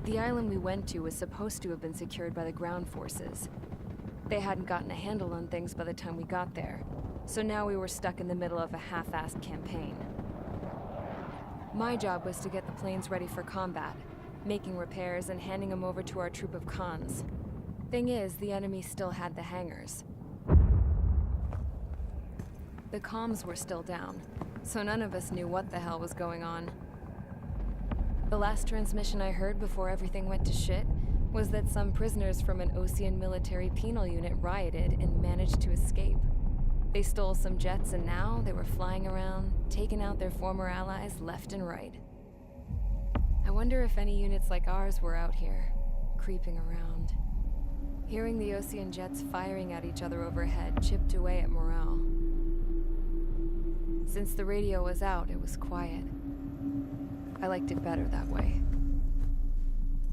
The island we went to was supposed to have been secured by the ground forces. They hadn't gotten a handle on things by the time we got there, so now we were stuck in the middle of a half-assed campaign. My job was to get the planes ready for combat, making repairs and handing them over to our troop of cons. Thing is, the enemy still had the hangars. The comms were still down, so none of us knew what the hell was going on. The last transmission I heard before everything went to shit was that some prisoners from an Osean military penal unit rioted and managed to escape. They stole some jets and now they were flying around, taking out their former allies left and right. I wonder if any units like ours were out here, creeping around. Hearing the Osean jets firing at each other overhead chipped away at morale. Since the radio was out, it was quiet. I liked it better that way.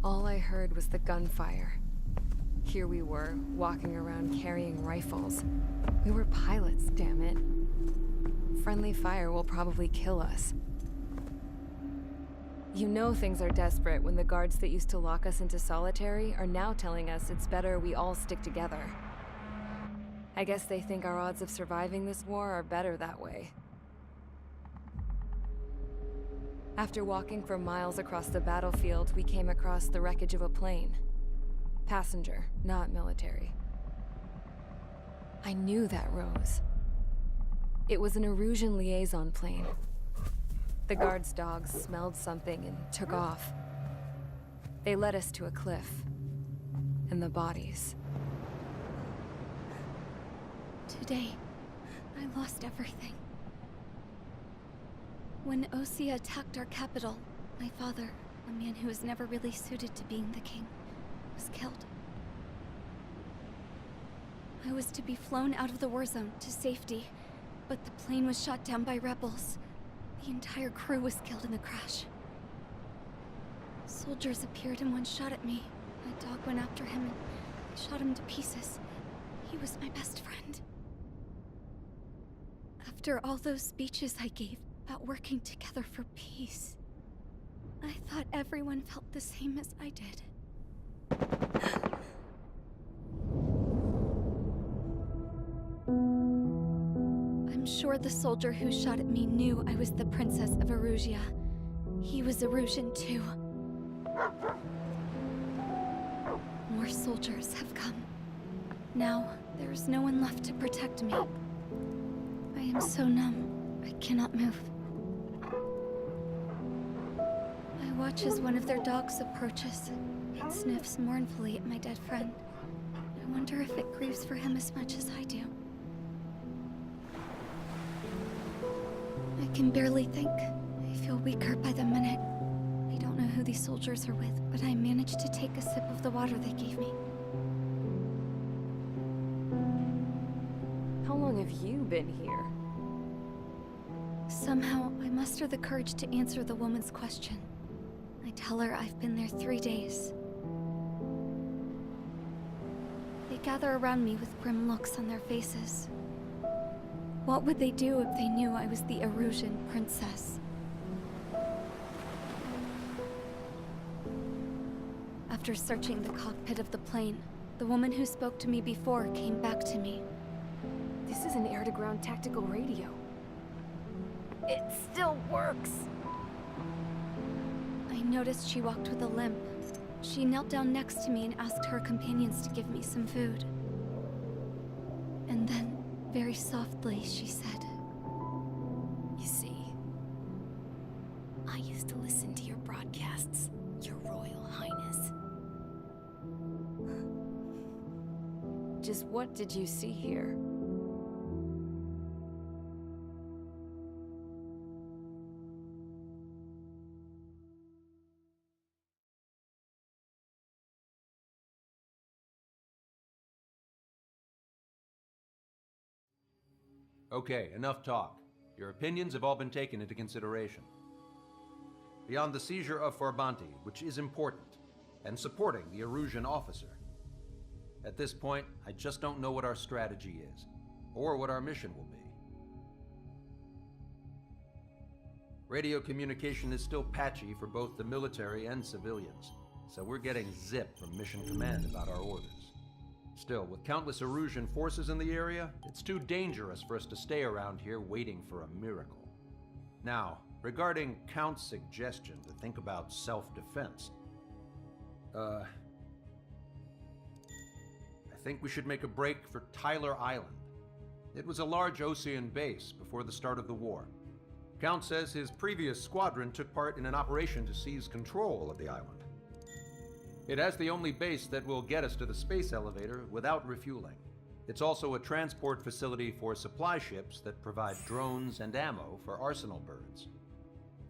All I heard was the gunfire. Here we were, walking around carrying rifles. We were pilots, damn it. Friendly fire will probably kill us. You know things are desperate when the guards that used to lock us into solitary are now telling us it's better we all stick together. I guess they think our odds of surviving this war are better that way. After walking for miles across the battlefield, we came across the wreckage of a plane. Passenger, not military. I knew that rose. It was an Erusian liaison plane. The guard's dogs smelled something and took off. They led us to a cliff. And the bodies. Today, I lost everything. When Osea attacked our capital, my father, a man who was never really suited to being the king, was killed. I was to be flown out of the war zone to safety, but the plane was shot down by rebels. The entire crew was killed in the crash. Soldiers appeared and one shot at me. My dog went after him and shot him to pieces. He was my best friend. After all those speeches I gave about working together for peace, I thought everyone felt the same as I did. I'm sure the soldier who shot at me knew I was the Princess of Erusia. He was Erusian too. More soldiers have come. Now, there is no one left to protect me. I am so numb, I cannot move. I watch as one of their dogs approaches. It sniffs mournfully at my dead friend. I wonder if it grieves for him as much as I do. I can barely think. I feel weaker by the minute. I don't know who these soldiers are with, but I managed to take a sip of the water they gave me. How long have you been here? Somehow, I muster the courage to answer the woman's question. I tell her I've been there 3 days. They gather around me with grim looks on their faces. What would they do if they knew I was the Erusian princess? After searching the cockpit of the plane, the woman who spoke to me before came back to me. This is an air-to-ground tactical radio. It still works! I noticed she walked with a limp. She knelt down next to me and asked her companions to give me some food. And then, very softly, she said, You see, I used to listen to your broadcasts, Your Royal Highness. Just what did you see here? Okay, enough talk. Your opinions have all been taken into consideration. Beyond the seizure of Forbanti, which is important, and supporting the Erusian officer, at this point, I just don't know what our strategy is, or what our mission will be. Radio communication is still patchy for both the military and civilians, so we're getting zip from Mission Command about our orders. Still, with countless Erusian forces in the area, it's too dangerous for us to stay around here waiting for a miracle. Now, regarding Count's suggestion to think about self-defense, I think we should make a break for Tyler Island. It was a large Osean base before the start of the war. Count says his previous squadron took part in an operation to seize control of the island. It has the only base that will get us to the space elevator without refueling. It's also a transport facility for supply ships that provide drones and ammo for arsenal birds.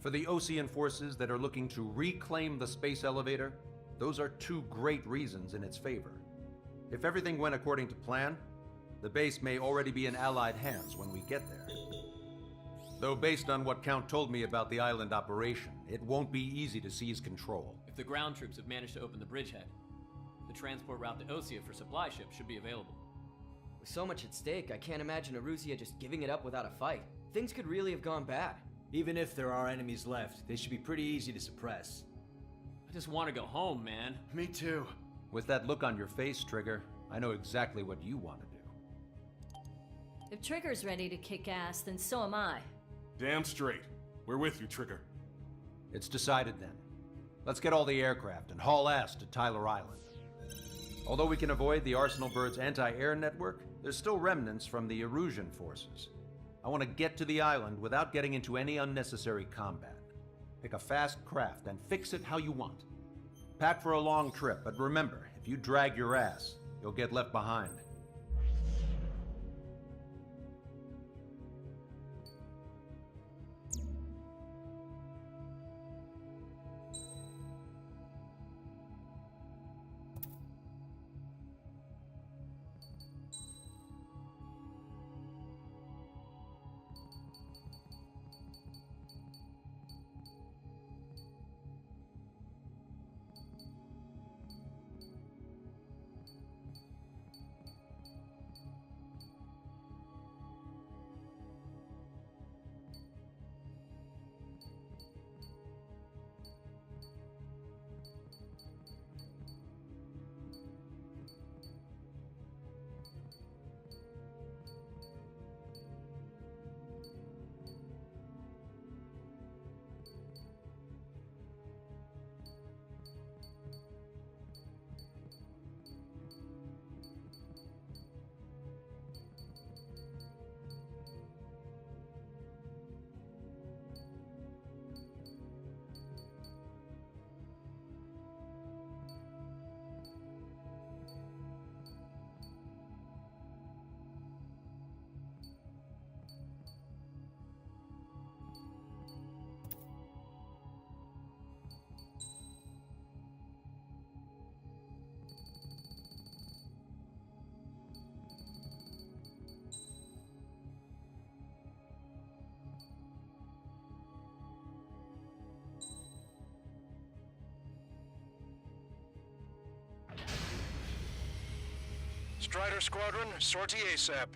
For the Osean forces that are looking to reclaim the space elevator, those are two great reasons in its favor. If everything went according to plan, the base may already be in Allied hands when we get there. Though based on what Count told me about the island operation, it won't be easy to seize control. If the ground troops have managed to open the bridgehead, the transport route to Osea for supply ships should be available. With so much at stake, I can't imagine Erusia just giving it up without a fight. Things could really have gone bad. Even if there are enemies left, they should be pretty easy to suppress. I just want to go home, man. Me too. With that look on your face, Trigger, I know exactly what you want to do. If Trigger's ready to kick ass, then so am I. Damn straight. We're with you, Trigger. It's decided then. Let's get all the aircraft and haul ass to Tyler Island. Although we can avoid the Arsenal Bird's anti-air network, there's still remnants from the Erusian forces. I want to get to the island without getting into any unnecessary combat. Pick a fast craft and fix it how you want. Pack for a long trip, but remember, if you drag your ass, you'll get left behind. Strider Squadron, sortie ASAP.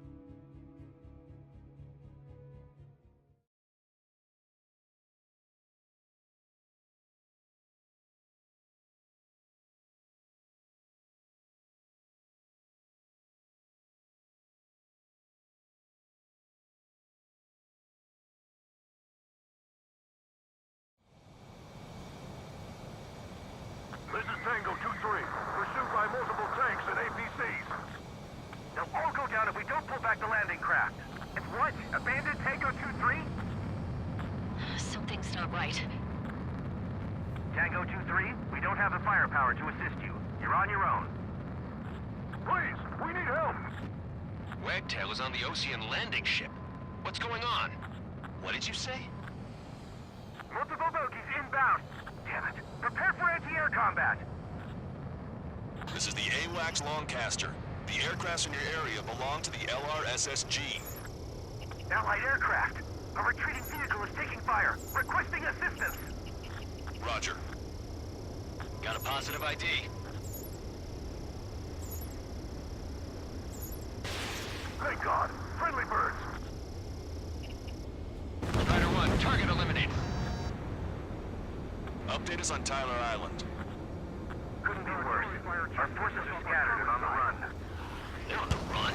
This is Tango 2-3. Pursued by multiple tanks and APCs. They'll all go down if we don't pull back the landing craft. It's what? Abandoned Tango 2-3? Something's not right. Tango 2-3, we don't have the firepower to assist you. You're on your own. Please, we need help! Wagtail is on the Osean landing ship. What's going on? What did you say? Multiple bogies inbound. Damn it. Prepare for anti-air combat. This is the AWACS Longcaster. The aircrafts in your area belong to the LRSSG. Allied aircraft. A retreating vehicle is taking fire. Requesting assistance. Roger. Got a positive ID. Thank God. Friendly birds. Strider 1, target eliminated. Update us on Tyler Island. worse. Our forces are scattered and on the run. They're on the run?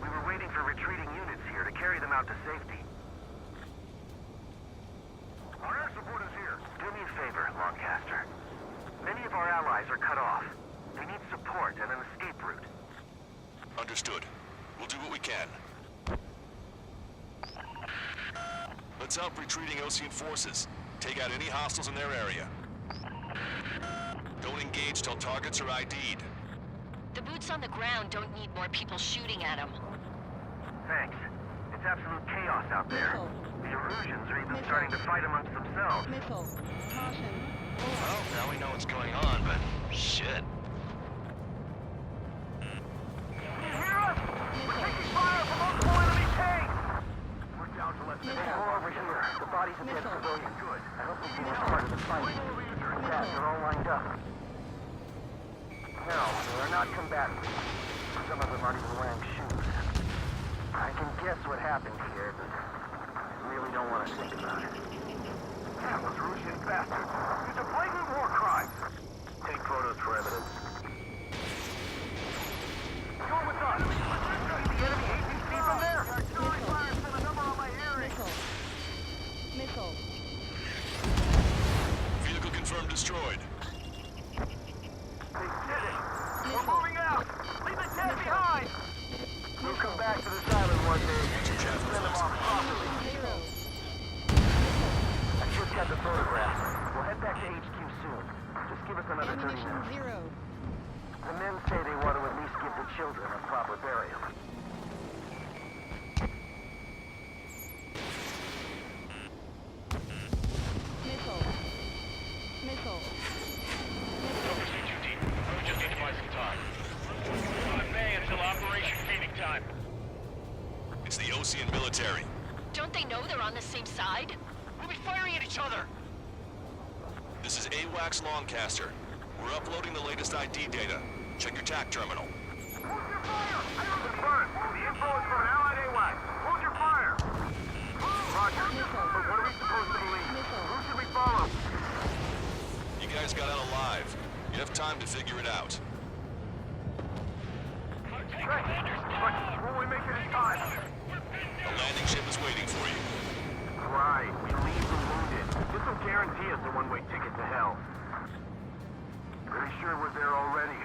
We were waiting for retreating units here to carry them out to safety. Our air support is here. Do me a favor, Lancaster. Many of our allies are cut off. They need support and an escape route. Understood. We'll do what we can. Let's help retreating Osean forces. Take out any hostiles in their area. Don't engage till targets are ID'd. The boots on the ground don't need more people shooting at them. Thanks. It's absolute chaos out there. The Erusians are even starting to fight amongst themselves. Well, now we know what's going on, but shit. Over here. The bodies of dead civilians. Good. I hope they get part of the fight. Yeah, they're all lined up. No, they're not combatants. Some of them aren't even wearing shoes. I can guess what happened here, but I really don't want to think about it. Yeah, those Russian bastards. It's a blatant war crime. Take photos for evidence. Go with us. The enemy APC from there. Missile. Vehicle confirmed destroyed. They did it. We're moving out. Leave the dead behind. We'll come back to this island one day and send them off properly. I just got the photograph. We'll head back to HQ soon. Just give us another 30 minutes. Zero. The men say they want to at least give the children a proper burial. Missile. We just need to buy some time. On May until Operation Feeding Time. It's the Osean military. Don't they know they're on the same side? We'll be firing at each other. This is AWACS Lancaster. We're uploading the latest ID data. Check your TAC terminal. Hold your fire! I confirm. The info is from an allied AWAC. Hold your fire! Roger. But what are we supposed to believe? Who should we follow? You guys got out alive. You have time to figure it out. Great. But will we make it in time? The landing ship is waiting for you. Right. We leave the wounded. This will guarantee us a one-way ticket to hell. Pretty sure we're there already.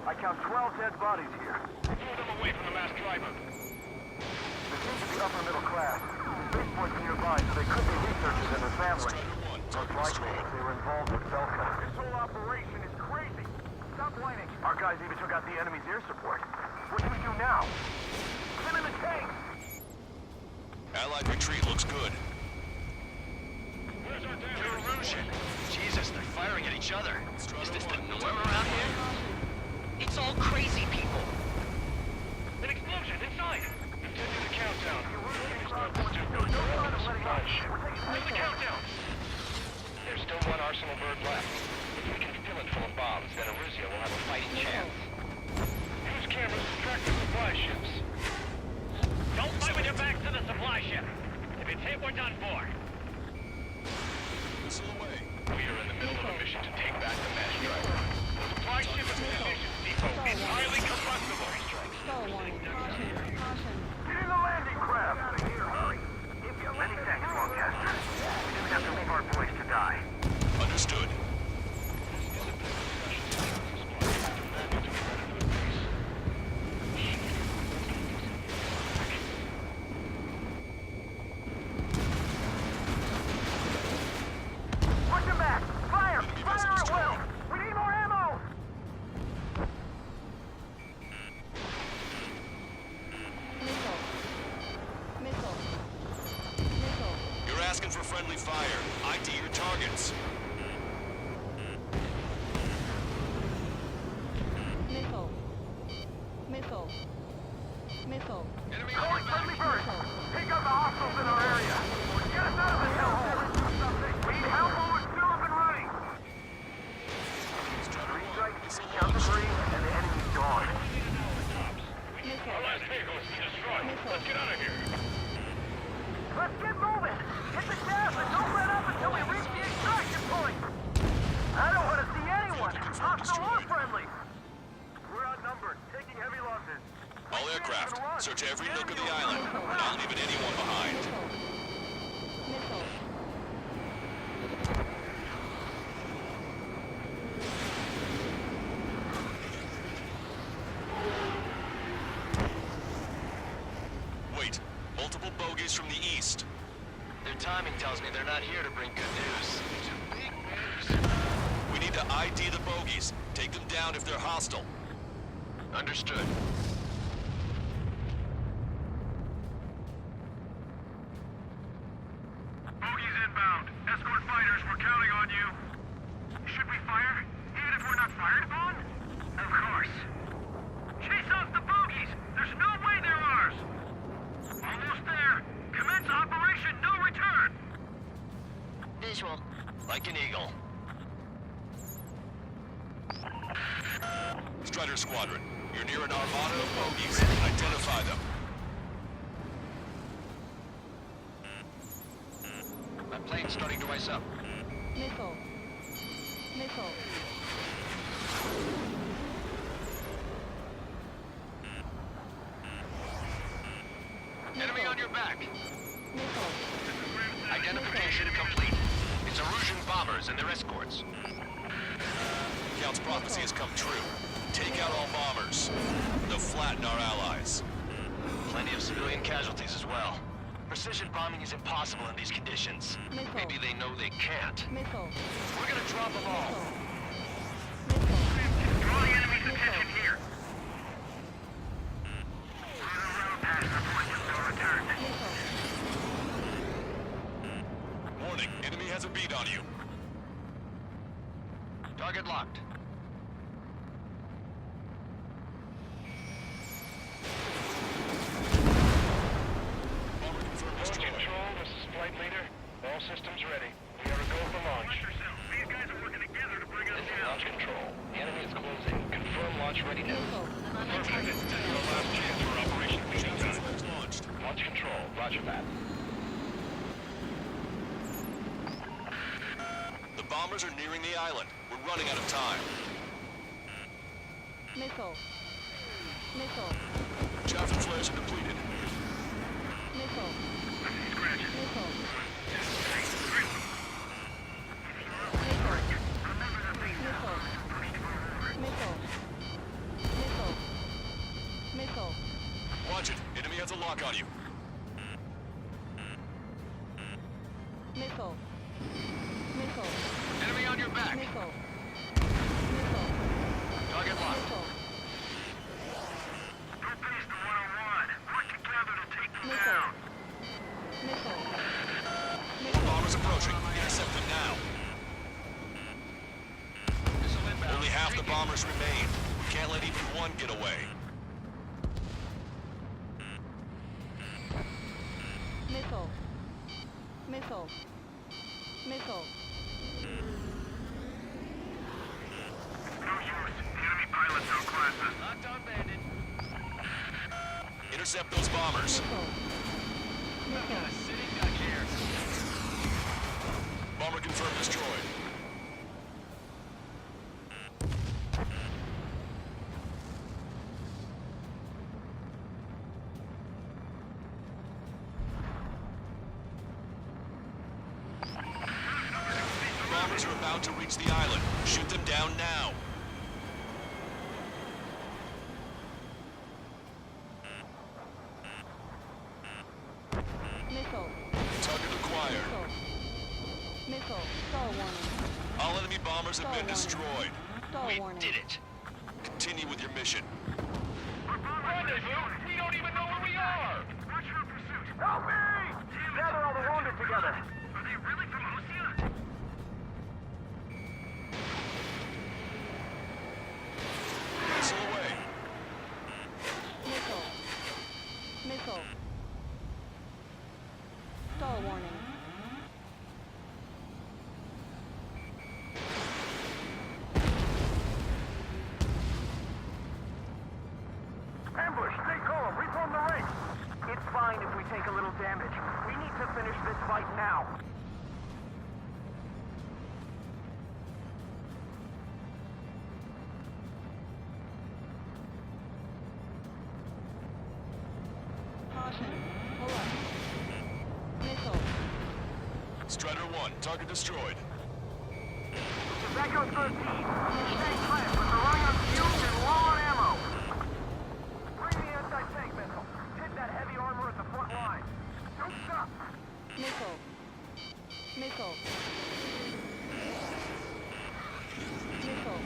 I count 12 dead bodies here. Move them away from the mass driver. They seem to be upper middle class. The spaceport's nearby, so they could be researchers and their family. Most likely, they were involved with Belka. This whole operation is crazy. Stop whining. Our guys even took out the enemy's air support. What do we do now? Get in the tank! Allied retreat looks good. Where's our damn Erusian. Jesus, they're firing at each other. Is this the norm around here? It's all crazy people. An explosion inside! Continue the countdown. Where's the countdown? There's still one Arsenal bird left. If we can fill it full of bombs, then Erusia will have a fighting chance. Use cameras to track the supply ships. Don't fight with your backs to the supply ship. If it's hit, we're done for. Missile away. We are in the middle of a mission to take back the mass driver. The supply ship is munitions depot is highly combustible. Stall warning. Caution. Get in the landing craft! Out of here, hurry! Many thanks, Lancaster. We didn't have to leave our boys to die. Understood. Push him back! Fire! Fire at will! We need more ammo! Missile. You're asking for friendly fire. ID your targets. Missile. Enemy Calling friendly birds! Take out the hostiles in our area! Get us out of this hellhole! We need help while we're still up and running! Three strikes, count to three, and the enemy's gone. Our last vehicle is destroyed. Let's get out of here. Let's get moving! Hit the gas and don't let up until we reach the extraction point! Their timing tells me they're not here to bring good news. We need to ID the bogies. Take them down if they're hostile. Understood. Bogies inbound. Escort fighters, we're counting on you. Should we fire? Even if we're not fired upon? Of course. Chase off the bogies! There's no way they're ours! Almost there! Commence operation no return! Visual. Like an eagle. Strider Squadron, you're near an armada of bogies. Identify them. My plane's starting to ice up. Missile. Missile. Enemy on your back. Missile. Identification complete. It's Erusian bombers and their escorts. Count's prophecy has come true. Take out all bombers. They'll flatten our allies. Plenty of civilian casualties as well. Precision bombing is impossible in these conditions. Missile. Maybe they know they can't. Missile. We're gonna drop them all. Missile. Draw the enemy's attention here. Warning, enemy has a beat on you. Target locked. Bomber confirmed destroyed. Control, this is flight leader. All systems ready. We are a go for launch. These guys are working together to bring us This is down. launch control. The enemy is closing. Confirm launch readiness. Missile. Perfect. This is our last chance for Operation Cleaning Time. Flags launched. Launch control. Roger that. The bombers are nearing the island. We're running out of time. Missile. Missile. Chaff and flares are depleted. Missile. Missile. Missile. Missile. Missile. Watch it. Enemy has a lock on you. Missile. Missile. Enemy on your back. Missile. Missile. Target locked. Missile. Group base to 101. Work together to take them Missile. down. Missile. More bombers approaching. Intercept them now. Missile inbound. Only half the bombers remain. We can't let even one get away. Missile. Missile. Missile. No use. The enemy pilots outclass us. Locked on bandit. Intercept those bombers. Missile. Missile. Sitting duck here. Bomber confirmed destroyed. Bombers are about to reach the island. Shoot them down now. Missile. Target acquired. Missile. Missile. Stall warning. All enemy bombers have been destroyed. Stall We warning. did it. Continue with your mission. Rendezvous? We don't even know where we are. Watch for pursuit. Help me! Gather all the wounded together. Are they really from Osea? Missile away. Missile. Missile. Stall warning. Ambush, stay calm. Reform the ranks. It's fine if we take a little damage. We need to finish this fight now. Caution. Pull up. Missile. Strider 1, target destroyed. This is Echo 13. Stay clear, but they're running on fumes and low on ammo. Bring the anti-tank missile. Hit that heavy armor at the front line. Don't stop. Missile. Missile. Missile.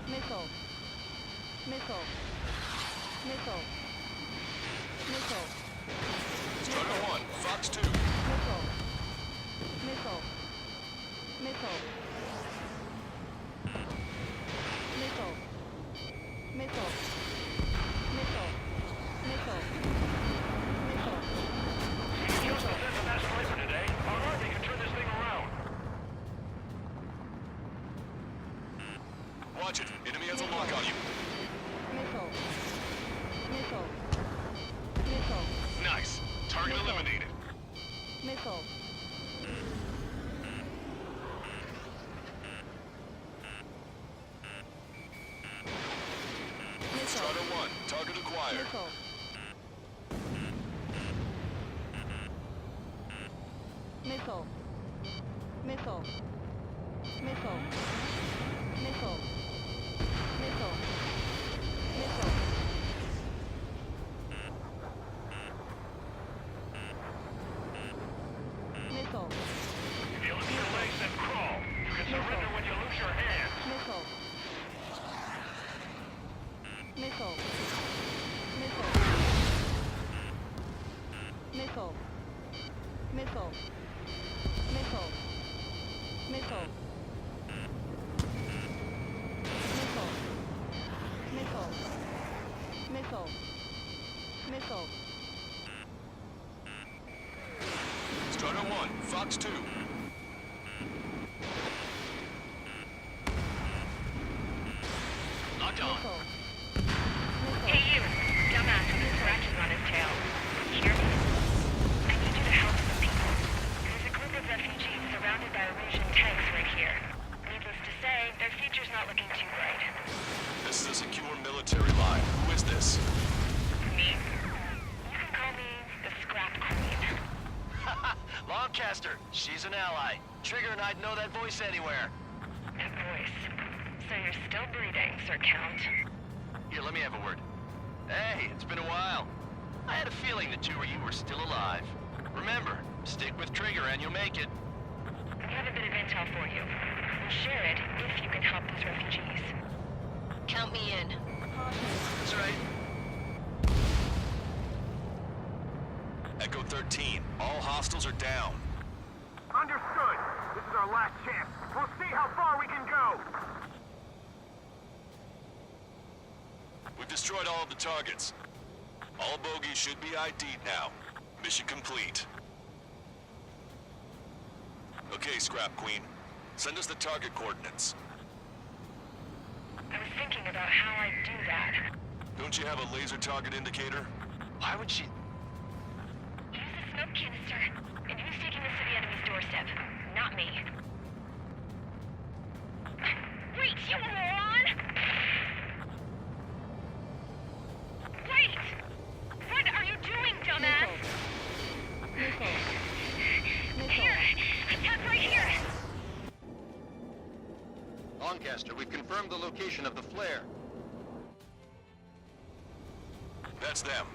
Missile. Missile. Missile. Missile. Strider 1, Fox 2. Missile. Missile. Missile. Missile. Missile. Missile. Missile. Missile. Just a sense of escalation today. Our army can turn this thing around. Watch it. Enemy has a lock on you. Missile. Missile. Missile. Nice. Target eliminated. Missile. Strider 1, target acquired. Missile. Missile. Missile. Missile. Missile. Missile. Missile. Missile. If you lose your legs, then crawl. You can surrender when you lose your hands. Missile. Missile. Missile. Missile. Missile. Missile. Missile. Missile. Missile. Missile. Missile. Strider 1, Fox 2. Locked on. Missile. Hey you, dumbass with the scratches on his tail. Hear me? I need you to help some people. There's a group of refugees surrounded by Erusian tanks right here. Needless to say, their future's not looking too bright. This is a secure military line. Who is this? Me? You can call me the Scrap Queen. Lancaster, she's an ally. Trigger and I'd know that voice anywhere. That voice. So you're still breathing, Sir Count. Here, let me have a word. Hey, it's been a while. I had a feeling the two of you were still alive. Remember, stick with Trigger and you'll make it. I have a bit of intel for you. We'll share it if you can help those refugees. Count me in. That's right. Echo 13, all hostiles are down. Understood. This is our last chance. We'll see how far we can go. We've destroyed all of the targets. All bogies should be ID'd now. Mission complete. Okay, Scrap Queen. Send us the target coordinates. I was thinking about how I'd do that. Don't you have a laser target indicator? Why would she... Use the smoke canister. And who's taking this to the enemy's doorstep? Not me. Wait, you moron! Wait! What are you doing, dumbass? Missile. Missile. Here! Attack right here! Lancaster, we've confirmed the location of the flare. That's them.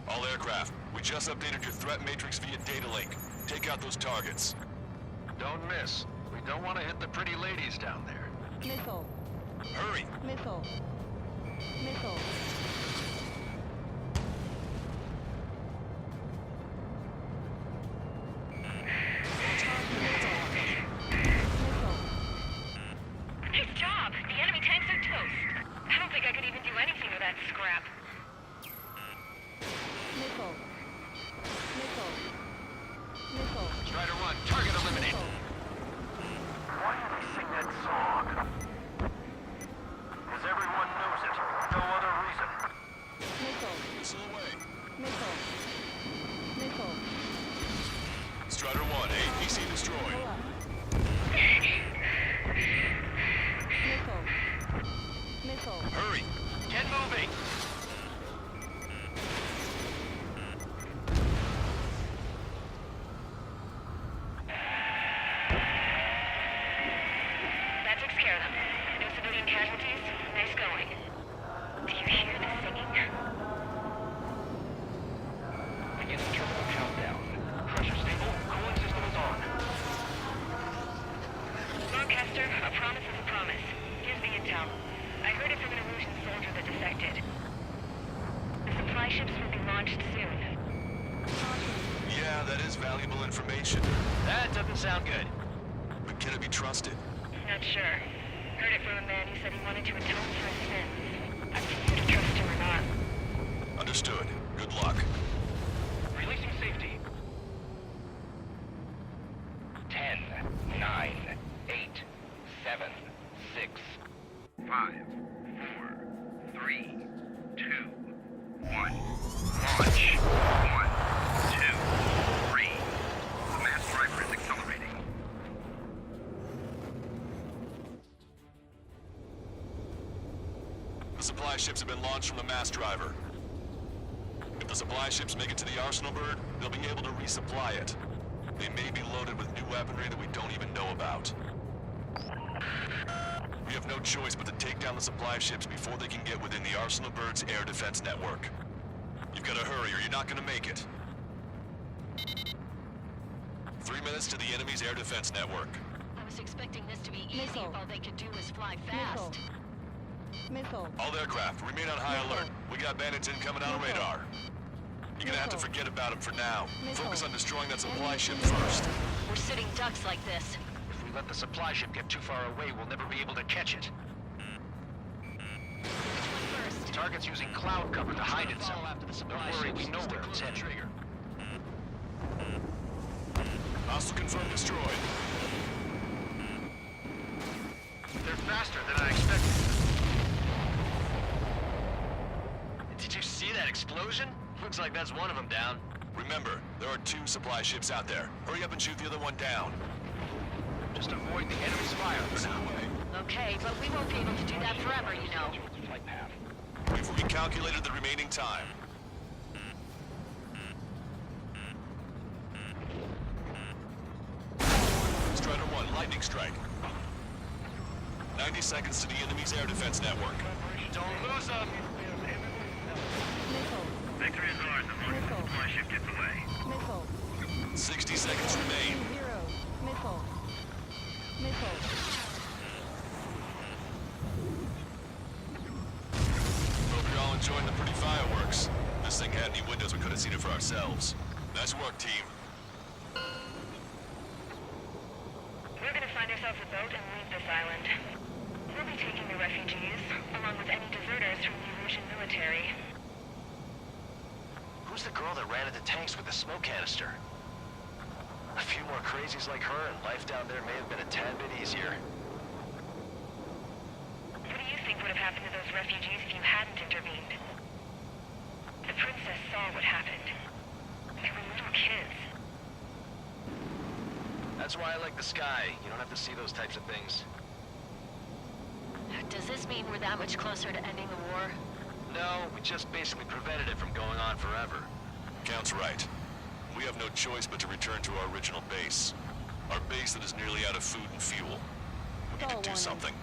All aircraft, we just updated your threat matrix via data link. Take out those targets. Don't miss. We don't want to hit the pretty ladies down there. Missile. Hurry! Missile. Missile. Nice job! The enemy tanks are toast. I don't think I could even do anything with that scrap. Missile. Missile. Missile. Strider 1, target eliminated. Why do they sing that song? Because everyone knows it. No other reason. Missile. Missile away. Missile. Missile. Strider 1, APC destroyed. Pull up. Missile. Missile. Hurry! Get moving! That takes care of them. No civilian casualties. Nice going. Do you hear the singing? Beginning turbo A promise is a promise. Here's the intel. I heard it from an Erusian soldier that defected. The supply ships will be launched soon. Yeah, that is valuable information. That doesn't sound good. But can it be trusted? Not sure. Heard it from a man who said he wanted to atone for his sins. Up to you to trust him or not. Understood. Good luck. Releasing safety. 10, 9, 8, 7, 6, 5, 4, 3, 2, 1. Launch. 1, 2, 3. The mass driver is accelerating. The supply ships have been launched from the mass driver. If the supply ships make it to the Arsenal bird, they'll be able to resupply it. They may be loaded with new weaponry that we don't even know about. We have no choice but to take down the supply ships before they can get within the Arsenal bird's air defense network. You've got to hurry or you're not going to make it. 3 minutes to the enemy's air defense network. I was expecting this to be easy. Missile. All they could do was fly Missile. fast. Missile. All aircraft, remain on high Missile. alert. We got bandits incoming on Missile. radar. You're gonna have to Missile. forget about them for now. Missile. Focus on destroying that supply Enemy ship missile. first. We're sitting ducks like this. If we let the supply ship get too far away, we'll never be able to catch it. Which one first? Target's using cloud cover to hide itself. Don't worry, we know where it's headed. Hostile confirmed destroyed. They're faster than I expected. Did you see that explosion? Looks like that's one of them down. Remember, there are 2 supply ships out there. Hurry up and shoot the other one down. Just avoid the enemy's fire for now. Okay, but we won't be able to do that forever, you know. Flight path. We've recalculated the remaining time. Strider 1, lightning strike. 90 seconds to the enemy's air defense network. Don't lose them! Missile. Victory is ours as long as the supply ship gets away. Missile. 60 seconds remain. 0. Missile. Missile. Hope you're all enjoying the pretty fireworks. This thing had any windows, we could have seen it for ourselves. Nice work, team. We're gonna find ourselves a boat and leave this island. We'll be taking the refugees, along with any deserters from the Erusian military. Who's the girl that ran into tanks with the smoke canister? A few more crazies like her, and life down there may have been a tad bit easier. What do you think would have happened to those refugees if you hadn't intervened? The princess saw what happened. They were little kids. That's why I like the sky. You don't have to see those types of things. Does this mean we're that much closer to ending the war? No, we just basically prevented it from going on forever. Count's right. We have no choice but to return to our original base. Our base that is nearly out of food and fuel. We need to do something.